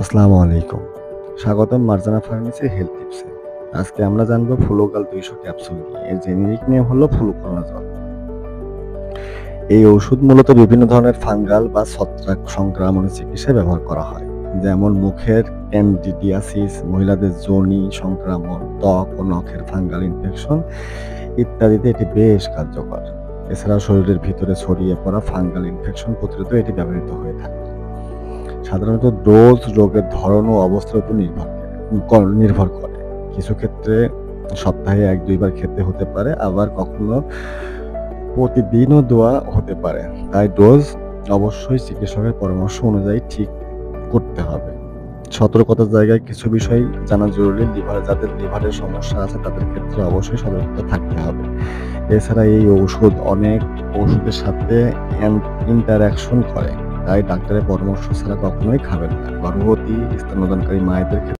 আসসালামু আলাইকুম। স্বাগতম মার্জানা ফার্মেসি হেলথ টিপসে। আজকে আমরা জানবো ফ্লুগাল 200 ক্যাপসুল নিয়ে। এর জেনেরিক নেম হলো ফ্লুকোনাজল। এই ওষুধ মূলত বিভিন্ন ধরনের ফাঙ্গাল বা ছত্রাক সংক্রমণের চিকিৎসায় ব্যবহার করা হয়। যেমন মুখের ক্যান্ডিডিয়াসিস, মহিলাদের যোনি সংক্রমণ, ত্বক ও নখের ফাঙ্গাল ইনফেকশন ইত্যাদিতে এটি বেশ কার্যকর। এছাড়াও শরীরের ভিতরে ছড়িয়ে পড়া ফাঙ্গাল ইনফেকশন প্রতিরোধে এটি ব্যবহৃত হয়ে থাকে। সাধারণত ডোজ রোগের ধরন ও অবস্থার উপর নির্ভর করে। কিছু ক্ষেত্রে সপ্তাহে ১-২ বার খেতে হতে পারে, আবার কখনো প্রতিদিনও দেওয়া হতে পারে। তাই ডোজ অবশ্যই চিকিৎসকের পরামর্শ অনুযায়ী ঠিক করতে হবে। সতর্কতার জায়গায় কিছু বিষয় জানা জরুরি। যাদের লিভারের সমস্যা আছে তাদের ক্ষেত্রে অবশ্যই সতর্ক থাকতে হবে। এছাড়া এই ঔষধ অনেক ওষুধের সাথে ইন্টারঅ্যাকশন করে। তাই ডাক্তারের পরামর্শ ছাড়া কখনোই খাবেন না। গর্ভবতী, স্তন্যদানকারী মায়েদের ক্ষেত্রে